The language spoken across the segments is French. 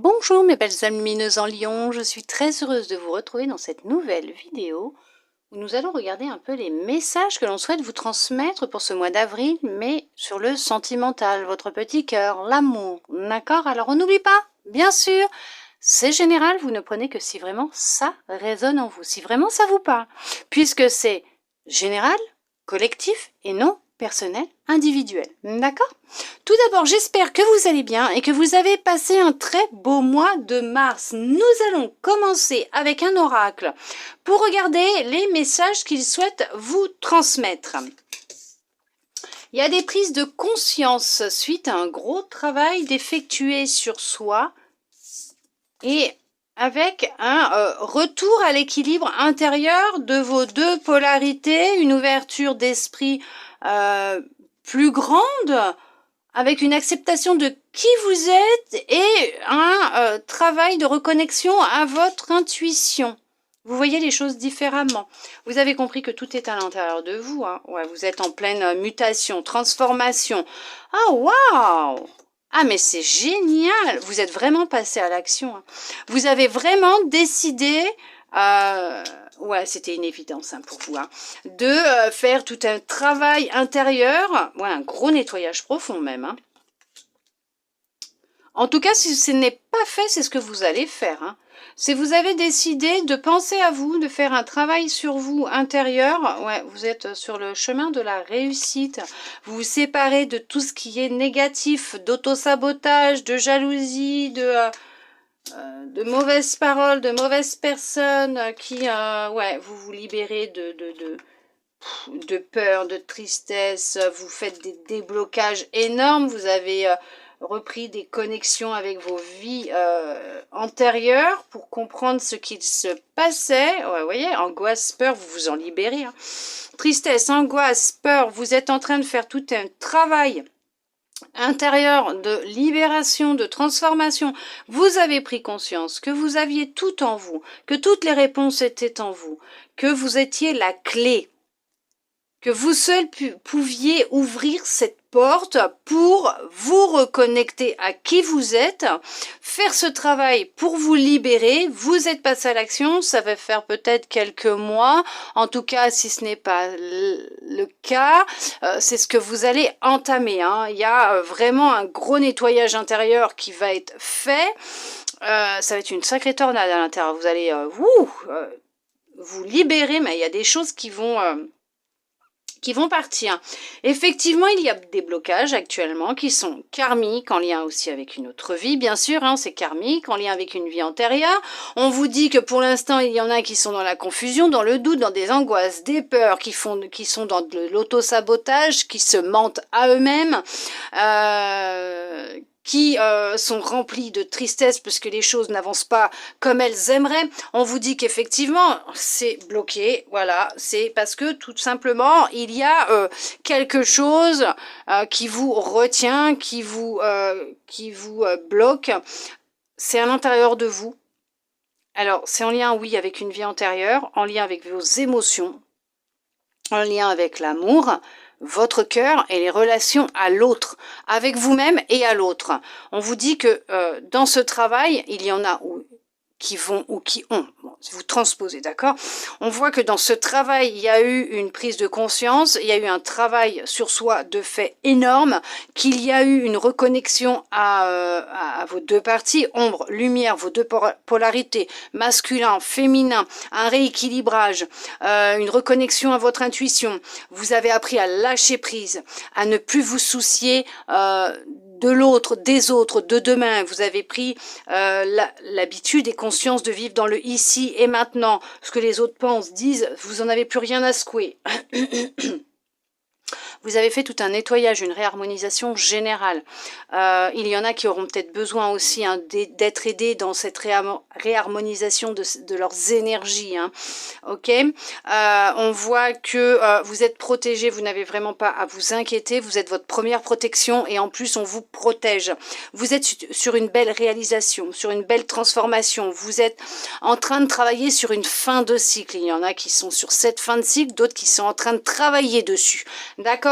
Bonjour mes belles âmes lumineuses en lion, je suis très heureuse de vous retrouver dans cette nouvelle vidéo où nous allons regarder un peu les messages que l'on souhaite vous transmettre pour ce mois d'avril, mais sur le sentimental, votre petit cœur, l'amour, d'accord? Alors on n'oublie pas, bien sûr, c'est général, vous ne prenez que si vraiment ça résonne en vous, si vraiment ça vous parle, puisque c'est général, collectif et non personnel, individuel, d'accord? Tout d'abord, j'espère que vous allez bien et que vous avez passé un très beau mois de mars. Nous allons commencer avec un oracle pour regarder les messages qu'il souhaite vous transmettre. Il y a des prises de conscience suite à un gros travail d'effectuer sur soi et avec un retour à l'équilibre intérieur de vos deux polarités, une ouverture d'esprit plus grande, avec une acceptation de qui vous êtes et un travail de reconnexion à votre intuition. Vous voyez les choses différemment. Vous avez compris que tout est à l'intérieur de vous. Hein. Ouais, vous êtes en pleine mutation, transformation. Ah, waouh! Ah, mais c'est génial! Vous êtes vraiment passé à l'action. Hein. Vous avez vraiment décidé... ouais, c'était une évidence hein, pour vous, hein, de faire tout un travail intérieur, ouais, un gros nettoyage profond même. Hein. En tout cas, si ce n'est pas fait, c'est ce que vous allez faire. Hein. Si vous avez décidé de penser à vous, de faire un travail sur vous intérieur, ouais, vous êtes sur le chemin de la réussite. Vous vous séparez de tout ce qui est négatif, d'auto-sabotage, de jalousie, de mauvaises paroles, de mauvaises personnes qui, ouais, vous vous libérez de peur, de tristesse, vous faites des déblocages énormes, vous avez repris des connexions avec vos vies antérieures pour comprendre ce qu'il se passait. Ouais, vous voyez, angoisse, peur, vous vous en libérez. Hein. Tristesse, angoisse, peur, vous êtes en train de faire tout un travail intérieur de libération, de transformation. Vous avez pris conscience que vous aviez tout en vous, que toutes les réponses étaient en vous, que vous étiez la clé, que vous seul pouviez ouvrir cette porte pour vous reconnecter à qui vous êtes, faire ce travail pour vous libérer. Vous êtes passé à l'action, ça va faire peut-être quelques mois. En tout cas, si ce n'est pas le cas, c'est ce que vous allez entamer. Hein. Il y a vraiment un gros nettoyage intérieur qui va être fait. Ça va être une sacrée tornade à l'intérieur. Vous allez vous libérer, mais il y a des choses qui vont partir. Effectivement, il y a des blocages actuellement qui sont karmiques, en lien aussi avec une autre vie, bien sûr, hein, c'est karmique, en lien avec une vie antérieure. On vous dit que pour l'instant, il y en a qui sont dans la confusion, dans le doute, dans des angoisses, des peurs, qui sont dans de l'auto-sabotage, qui se mentent à eux-mêmes, qui sont remplis de tristesse parce que les choses n'avancent pas comme elles aimeraient. On vous dit qu'effectivement, c'est bloqué, voilà, c'est parce que tout simplement, il y a quelque chose qui vous retient, qui vous bloque. C'est à l'intérieur de vous. Alors, c'est en lien, oui, avec une vie antérieure, en lien avec vos émotions, en lien avec l'amour, votre cœur et les relations à l'autre, avec vous-même et à l'autre. On vous dit que dans ce travail, il y en a qui vont ou qui ont. Bon, vous transposez, d'accord? On voit que dans ce travail, il y a eu une prise de conscience, il y a eu un travail sur soi de fait énorme, qu'il y a eu une reconnexion à vos deux parties, ombre, lumière, vos deux polarités, masculin, féminin, un rééquilibrage, une reconnexion à votre intuition. Vous avez appris à lâcher prise, à ne plus vous soucier de l'autre, des autres, de demain. Vous avez pris l'habitude et conscience de vivre dans le ici et maintenant. Ce que les autres pensent, disent, vous en avez plus rien à secouer. Vous avez fait tout un nettoyage, une réharmonisation générale. Il y en a qui auront peut-être besoin aussi hein, d'être aidés dans cette réharmonisation de leurs énergies. Hein. Ok. On voit que vous êtes protégés, vous n'avez vraiment pas à vous inquiéter. Vous êtes votre première protection et en plus on vous protège. Vous êtes sur une belle réalisation, sur une belle transformation. Vous êtes en train de travailler sur une fin de cycle. Il y en a qui sont sur cette fin de cycle, d'autres qui sont en train de travailler dessus. D'accord,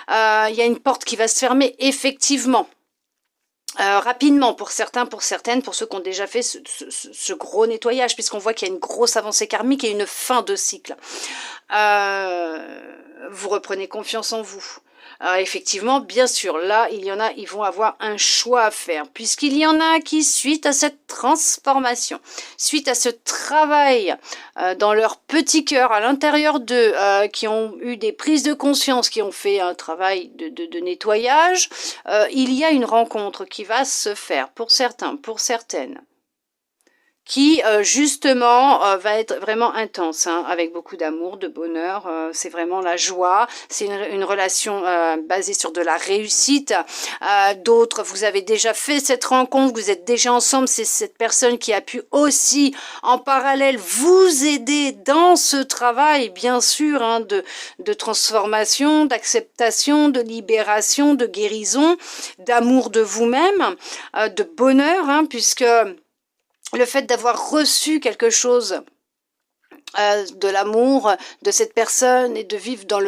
il y a une porte qui va se fermer, effectivement. rapidement pour certains, pour certaines, pour ceux qui ont déjà fait ce gros nettoyage, puisqu'on voit qu'il y a une grosse avancée karmique et une fin de cycle. Vous reprenez confiance en vous. Effectivement, bien sûr, là, il y en a, ils vont avoir un choix à faire, puisqu'il y en a qui, suite à cette transformation, suite à ce travail dans leur petit cœur, à l'intérieur d'eux, qui ont eu des prises de conscience, qui ont fait un travail de nettoyage, il y a une rencontre qui va se faire, pour certains, pour certaines, qui justement va être vraiment intense, hein, avec beaucoup d'amour, de bonheur, c'est vraiment la joie, c'est une relation basée sur de la réussite. D'autres, vous avez déjà fait cette rencontre, vous êtes déjà ensemble, c'est cette personne qui a pu aussi en parallèle vous aider dans ce travail, bien sûr, hein, de transformation, d'acceptation, de libération, de guérison, d'amour de vous-même, de bonheur, hein, puisque le fait d'avoir reçu quelque chose de l'amour de cette personne et de vivre dans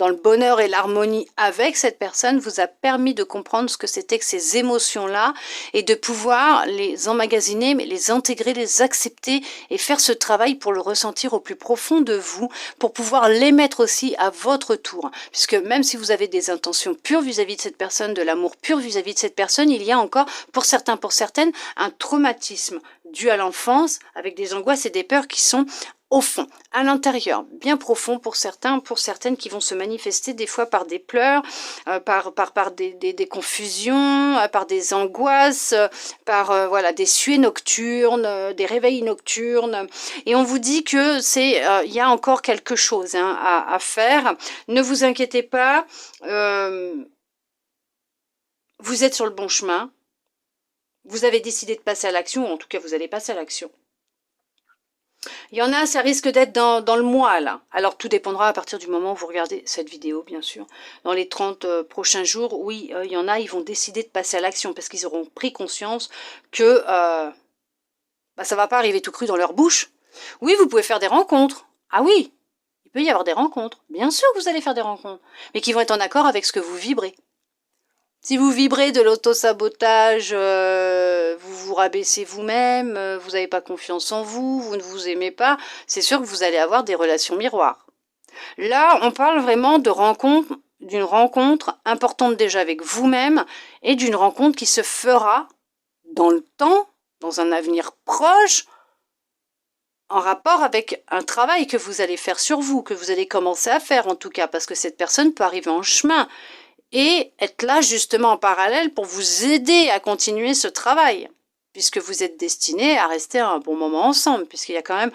le bonheur et l'harmonie avec cette personne vous a permis de comprendre ce que c'était que ces émotions-là et de pouvoir les emmagasiner, mais les intégrer, les accepter et faire ce travail pour le ressentir au plus profond de vous, pour pouvoir l'émettre aussi à votre tour. Puisque même si vous avez des intentions pures vis-à-vis de cette personne, de l'amour pur vis-à-vis de cette personne, il y a encore, pour certains, pour certaines, un traumatisme dû à l'enfance, avec des angoisses et des peurs qui sont au fond, à l'intérieur, bien profond pour certains, pour certaines qui vont se manifester des fois par des pleurs, par des confusions, par des angoisses, par voilà, des suées nocturnes, des réveils nocturnes. Et on vous dit que c'est, il y a encore quelque chose, hein, à faire. Ne vous inquiétez pas, vous êtes sur le bon chemin. Vous avez décidé de passer à l'action, ou en tout cas vous allez passer à l'action. Il y en a, ça risque d'être dans le mois, là. Alors, tout dépendra à partir du moment où vous regardez cette vidéo, bien sûr. Dans les 30 prochains jours, oui, il y en a, ils vont décider de passer à l'action parce qu'ils auront pris conscience que ça va pas arriver tout cru dans leur bouche. Oui, vous pouvez faire des rencontres. Ah oui, il peut y avoir des rencontres. Bien sûr que vous allez faire des rencontres, mais qui vont être en accord avec ce que vous vibrez. Si vous vibrez de l'auto-sabotage, vous vous rabaissez vous-même, vous n'avez pas confiance en vous, vous ne vous aimez pas, c'est sûr que vous allez avoir des relations miroirs. Là, on parle vraiment de rencontre, d'une rencontre importante déjà avec vous-même et d'une rencontre qui se fera dans le temps, dans un avenir proche, en rapport avec un travail que vous allez faire sur vous, que vous allez commencer à faire en tout cas, parce que cette personne peut arriver en chemin et être là justement en parallèle pour vous aider à continuer ce travail, puisque vous êtes destinés à rester un bon moment ensemble, puisqu'il y a quand même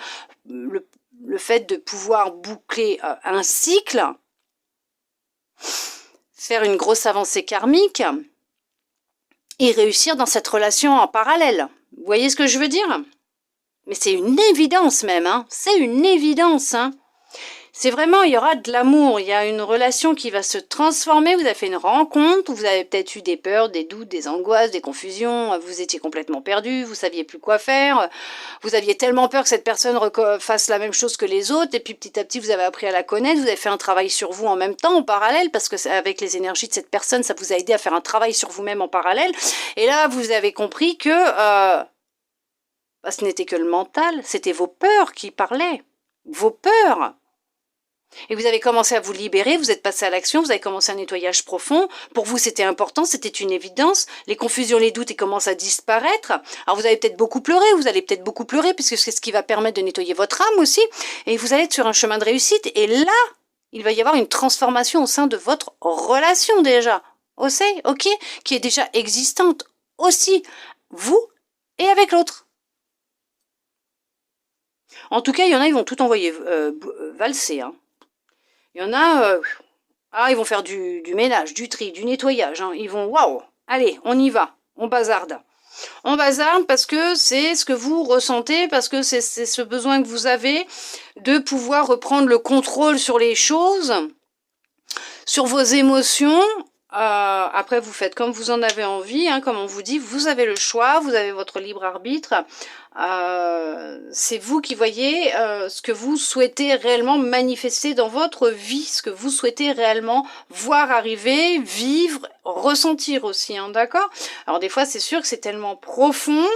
le fait de pouvoir boucler un cycle, faire une grosse avancée karmique et réussir dans cette relation en parallèle. Vous voyez ce que je veux dire? Mais c'est une évidence même, hein. C'est une évidence, hein. C'est vraiment, il y aura de l'amour, il y a une relation qui va se transformer, vous avez fait une rencontre, vous avez peut-être eu des peurs, des doutes, des angoisses, des confusions, vous étiez complètement perdu, vous saviez plus quoi faire, vous aviez tellement peur que cette personne fasse la même chose que les autres, et puis petit à petit vous avez appris à la connaître, vous avez fait un travail sur vous en même temps, en parallèle, parce que avec les énergies de cette personne, ça vous a aidé à faire un travail sur vous-même en parallèle, et là vous avez compris que ce n'était que le mental, c'était vos peurs qui parlaient, vos peurs. Et vous avez commencé à vous libérer, vous êtes passé à l'action, vous avez commencé un nettoyage profond. Pour vous, c'était important, c'était une évidence. Les confusions, les doutes, ils commencent à disparaître. Alors, vous avez peut-être beaucoup pleuré, vous allez peut-être beaucoup pleurer, puisque c'est ce qui va permettre de nettoyer votre âme aussi. Et vous allez être sur un chemin de réussite. Et là, il va y avoir une transformation au sein de votre relation déjà. Ok, qui est déjà existante aussi, vous et avec l'autre. En tout cas, il y en a, ils vont tout envoyer valser, hein. Il y en a, ils vont faire du ménage, du tri, du nettoyage. Hein. Ils vont, waouh, allez, on y va, on bazarde. On bazarde parce que c'est ce que vous ressentez, parce que c'est ce besoin que vous avez de pouvoir reprendre le contrôle sur les choses, sur vos émotions, Après, vous faites comme vous en avez envie, hein, comme on vous dit, vous avez le choix, vous avez votre libre arbitre. C'est vous qui voyez ce que vous souhaitez réellement manifester dans votre vie, ce que vous souhaitez réellement voir arriver, vivre, ressentir aussi, hein, d'accord? Alors des fois, c'est sûr que c'est tellement profond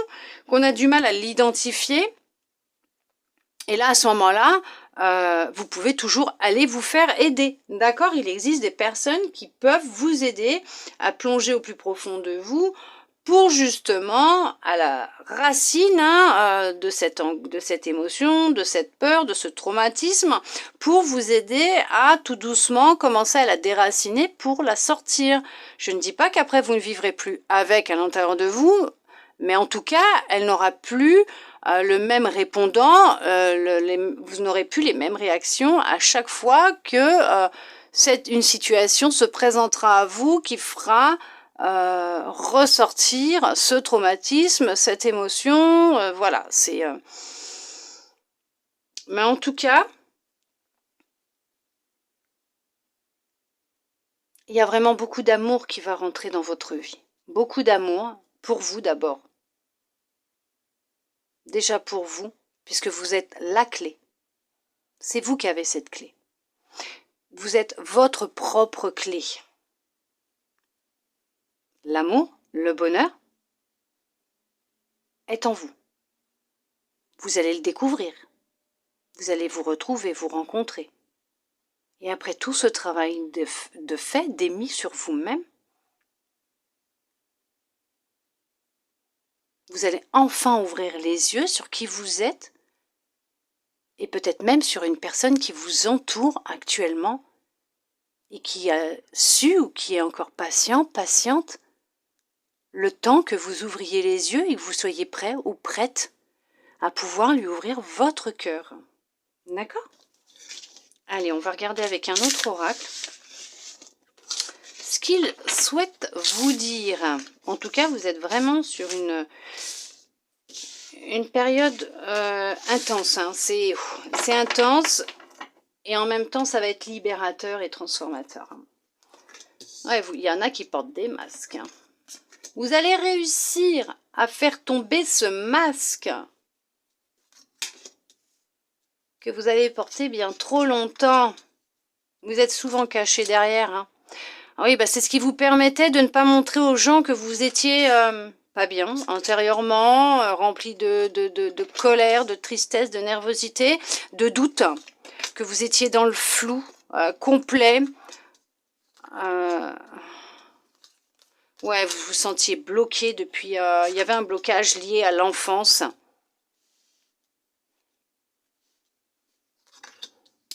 qu'on a du mal à l'identifier. Et là, à ce moment-là, vous pouvez toujours aller vous faire aider, d'accord? Il existe des personnes qui peuvent vous aider à plonger au plus profond de vous pour justement, à la racine hein, de cette émotion, de cette peur, de ce traumatisme, pour vous aider à tout doucement commencer à la déraciner pour la sortir. Je ne dis pas qu'après vous ne vivrez plus avec à l'intérieur de vous, mais en tout cas, elle n'aura plus le même répondant, vous n'aurez plus les mêmes réactions à chaque fois que une situation se présentera à vous qui fera ressortir ce traumatisme, cette émotion, voilà, c'est... Mais en tout cas, il y a vraiment beaucoup d'amour qui va rentrer dans votre vie. Beaucoup d'amour, pour vous d'abord. Déjà pour vous, puisque vous êtes la clé. C'est vous qui avez cette clé. Vous êtes votre propre clé. L'amour, le bonheur, est en vous. Vous allez le découvrir. Vous allez vous retrouver, vous rencontrer. Et après tout ce travail de fait, d'émis sur vous-même, vous allez enfin ouvrir les yeux sur qui vous êtes et peut-être même sur une personne qui vous entoure actuellement et qui a su ou qui est encore patiente, le temps que vous ouvriez les yeux et que vous soyez prêt ou prête à pouvoir lui ouvrir votre cœur. D'accord? Allez, on va regarder avec un autre oracle ce qu'il souhaite vous dire. En tout cas, vous êtes vraiment sur une période intense. Hein. C'est intense et en même temps, ça va être libérateur et transformateur. Ouais, il y en a qui portent des masques. Hein. Vous allez réussir à faire tomber ce masque que vous avez porté bien trop longtemps. Vous êtes souvent caché derrière. Hein. Ah oui, bah c'est ce qui vous permettait de ne pas montrer aux gens que vous étiez pas bien, intérieurement, rempli de colère, de tristesse, de nervosité, de doute, que vous étiez dans le flou complet. Ouais, vous vous sentiez bloqué depuis... il y avait un blocage lié à l'enfance.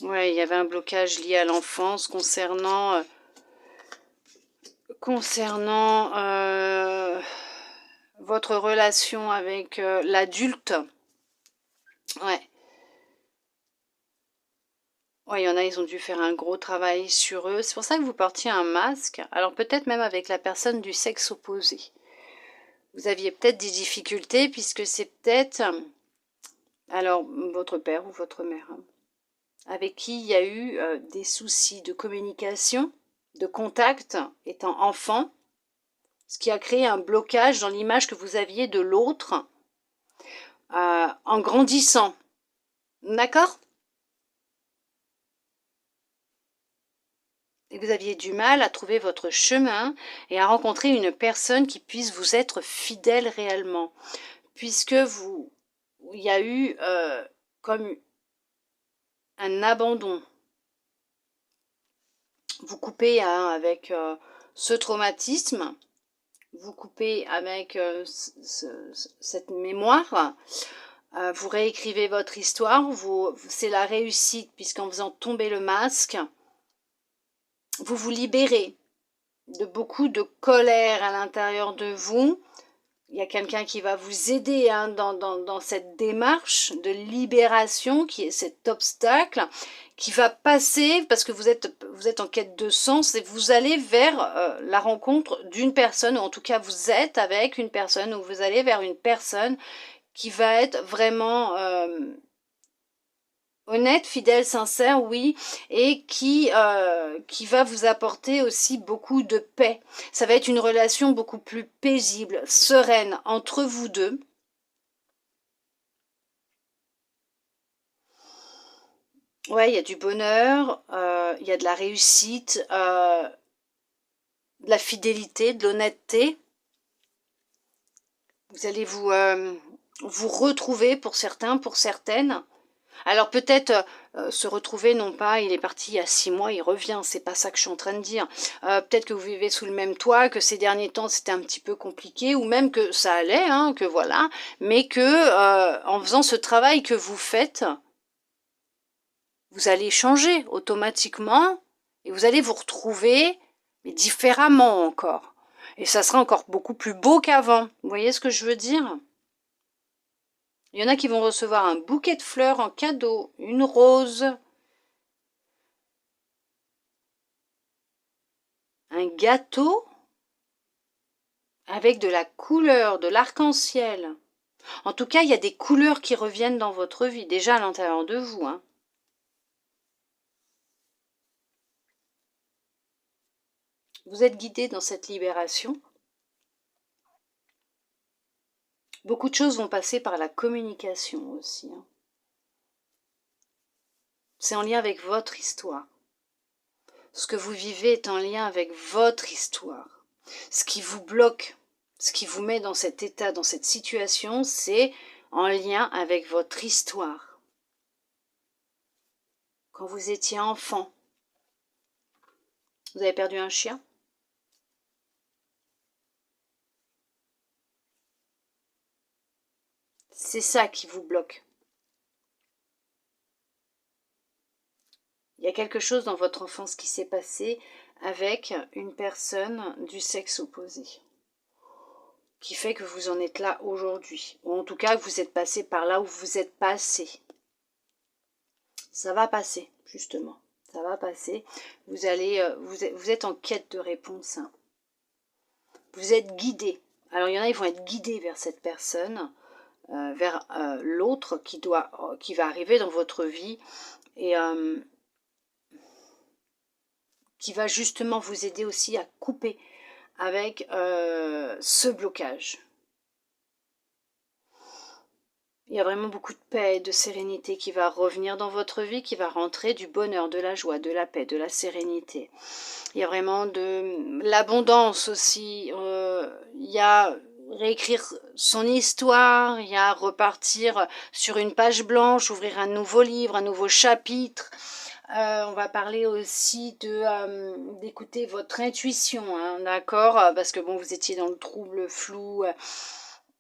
Ouais, il y avait un blocage lié à l'enfance concernant votre relation avec l'adulte. Ouais. Ouais, il y en a, ils ont dû faire un gros travail sur eux. C'est pour ça que vous portiez un masque. Alors peut-être même avec la personne du sexe opposé. Vous aviez peut-être des difficultés puisque c'est peut-être, alors, votre père ou votre mère, hein, avec qui il y a eu des soucis de communication, de contact, étant enfant, ce qui a créé un blocage dans l'image que vous aviez de l'autre en grandissant. D'accord ? Et vous aviez du mal à trouver votre chemin et à rencontrer une personne qui puisse vous être fidèle réellement. Puisque il y a eu comme un abandon. Vous coupez avec ce traumatisme, vous coupez avec cette mémoire, vous réécrivez votre histoire, c'est la réussite, puisqu'en faisant tomber le masque, vous vous libérez de beaucoup de colère à l'intérieur de vous. Il y a quelqu'un qui va vous aider hein, dans cette démarche de libération qui est cet obstacle qui va passer parce que vous êtes en quête de sens et vous allez vers la rencontre d'une personne ou en tout cas vous êtes avec une personne ou vous allez vers une personne qui va être vraiment honnête, fidèle, sincère, oui, et qui va vous apporter aussi beaucoup de paix. Ça va être une relation beaucoup plus paisible, sereine entre vous deux. Ouais, il y a du bonheur, il y a de la réussite, de la fidélité, de l'honnêteté. Vous allez vous retrouver pour certains, pour certaines. Alors peut-être se retrouver, non pas il est parti il y a 6 mois, il revient, c'est pas ça que je suis en train de dire. Peut-être que vous vivez sous le même toit, que ces derniers temps c'était un petit peu compliqué, ou même que ça allait, hein, que voilà, mais que en faisant ce travail que vous faites, vous allez changer automatiquement et vous allez vous retrouver, mais différemment encore. Et ça sera encore beaucoup plus beau qu'avant. Vous voyez ce que je veux dire ? Il y en a qui vont recevoir un bouquet de fleurs en cadeau, une rose, un gâteau avec de la couleur, de l'arc-en-ciel. En tout cas, il y a des couleurs qui reviennent dans votre vie, déjà à l'intérieur de vous, hein. Vous êtes guidé dans cette libération. Beaucoup de choses vont passer par la communication aussi, hein. C'est en lien avec votre histoire. Ce que vous vivez est en lien avec votre histoire. Ce qui vous bloque, ce qui vous met dans cet état, dans cette situation, c'est en lien avec votre histoire. Quand vous étiez enfant, vous avez perdu un chien ? C'est ça qui vous bloque. Il y a quelque chose dans votre enfance qui s'est passé avec une personne du sexe opposé, qui fait que vous en êtes là aujourd'hui, ou en tout cas que vous êtes passé par là où vous êtes passé. Ça va passer, justement. Ça va passer. Vous êtes en quête de réponse, hein. Vous êtes guidé. Alors il y en a, ils vont être guidés vers cette personne, vers l'autre qui va arriver dans votre vie et qui va justement vous aider aussi à couper avec ce blocage. Il y a vraiment beaucoup de paix, de sérénité qui va revenir dans votre vie, qui va rentrer, du bonheur, de la joie, de la paix, de la sérénité. Il y a vraiment de l'abondance aussi. Il y a réécrire son histoire, il y a repartir sur une page blanche, ouvrir un nouveau livre, un nouveau chapitre. On va parler aussi d'écouter votre intuition, hein, d'accord ? Parce que bon, vous étiez dans le trouble flou,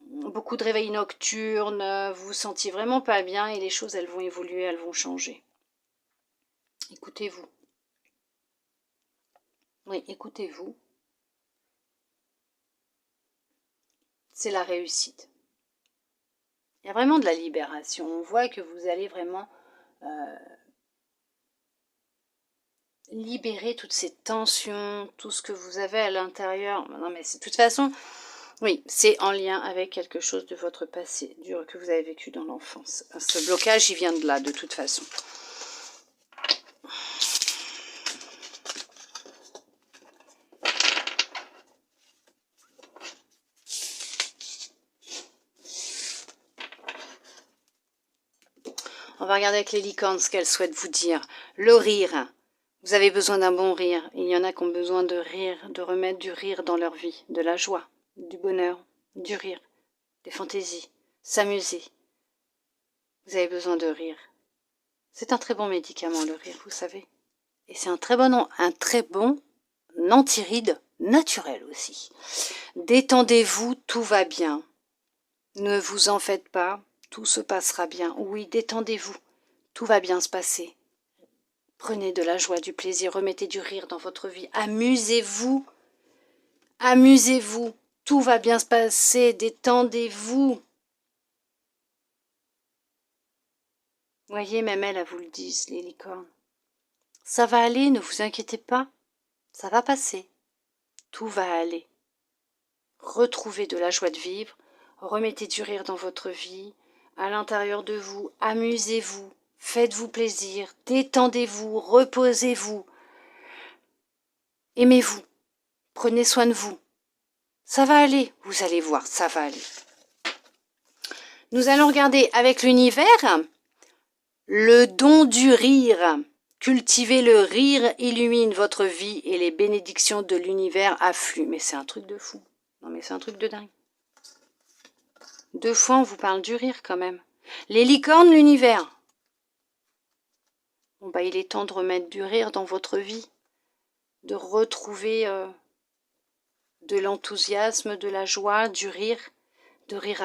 beaucoup de réveils nocturnes, vous vous sentiez vraiment pas bien et les choses, elles vont évoluer, elles vont changer. Écoutez-vous. Oui, écoutez-vous. C'est la réussite. Il y a vraiment de la libération. On voit que vous allez vraiment libérer toutes ces tensions, tout ce que vous avez à l'intérieur. Non mais de toute façon, oui, c'est en lien avec quelque chose de votre passé, que vous avez vécu dans l'enfance. Ce blocage, il vient de là, de toute façon. On va regarder avec les licornes ce qu'elles souhaitent vous dire. Le rire. Vous avez besoin d'un bon rire. Il y en a qui ont besoin de rire, de remettre du rire dans leur vie, de la joie, du bonheur, du rire, des fantaisies, s'amuser. Vous avez besoin de rire. C'est un très bon médicament, le rire, vous savez. Et c'est un très bon antiride naturel aussi. Détendez-vous, tout va bien. Ne vous en faites pas, tout se passera bien. Oui, détendez-vous, tout va bien se passer. Prenez de la joie, du plaisir, remettez du rire dans votre vie. Amusez-vous, amusez-vous, tout va bien se passer, détendez-vous. Voyez, même elles vous le disent, les licornes. Ça va aller, ne vous inquiétez pas, ça va passer. Tout va aller. Retrouvez de la joie de vivre, remettez du rire dans votre vie, à l'intérieur de vous, amusez-vous, Faites-vous plaisir, détendez-vous, reposez-vous. Aimez-vous, prenez soin de vous. Ça va aller, vous allez voir, ça va aller. Nous allons regarder avec l'univers le don du rire. Cultivez le rire, illumine votre vie et les bénédictions de l'univers affluent. Mais c'est un truc de fou. Non mais c'est un truc de dingue. 2 fois on vous parle du rire quand même. Les licornes, l'univers. Bon bah il est temps de remettre du rire dans votre vie. De retrouver de l'enthousiasme, de la joie, du rire. De rire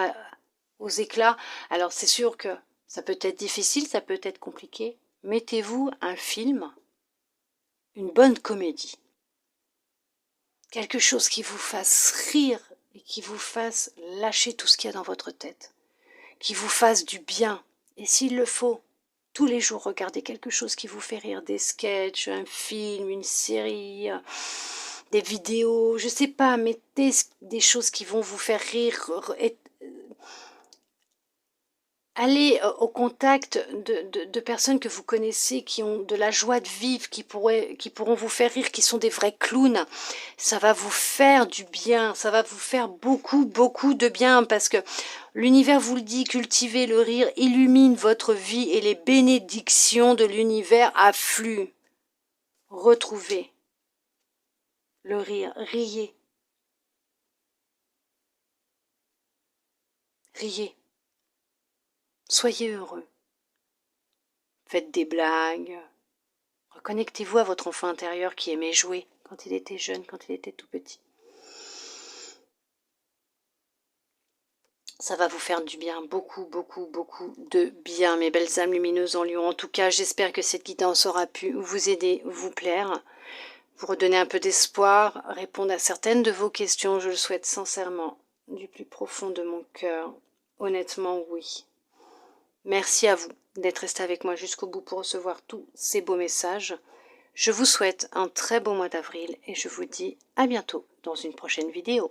aux éclats. Alors c'est sûr que ça peut être difficile, ça peut être compliqué. Mettez-vous un film, une bonne comédie. Quelque chose qui vous fasse rire et qui vous fasse lâcher tout ce qu'il y a dans votre tête. Qui vous fasse du bien. Et s'il le faut, tous les jours, regardez quelque chose qui vous fait rire. Des sketchs, un film, une série, des vidéos, je sais pas, mettez des choses qui vont vous faire rire. Allez au contact de personnes que vous connaissez, qui ont de la joie de vivre, qui pourront vous faire rire, qui sont des vrais clowns. Ça va vous faire du bien, ça va vous faire beaucoup, beaucoup de bien, parce que l'univers vous le dit, cultivez le rire, illumine votre vie et les bénédictions de l'univers affluent. Retrouvez le rire, riez. Riez. Soyez heureux. Faites des blagues. Reconnectez-vous à votre enfant intérieur qui aimait jouer quand il était jeune, quand il était tout petit. Ça va vous faire du bien, beaucoup, beaucoup, beaucoup de bien, mes belles âmes lumineuses en lion. En tout cas, j'espère que cette guidance aura pu vous aider, vous plaire, vous redonner un peu d'espoir, répondre à certaines de vos questions. Je le souhaite sincèrement, du plus profond de mon cœur. Honnêtement, oui. Merci à vous d'être resté avec moi jusqu'au bout pour recevoir tous ces beaux messages. Je vous souhaite un très beau mois d'avril et je vous dis à bientôt dans une prochaine vidéo.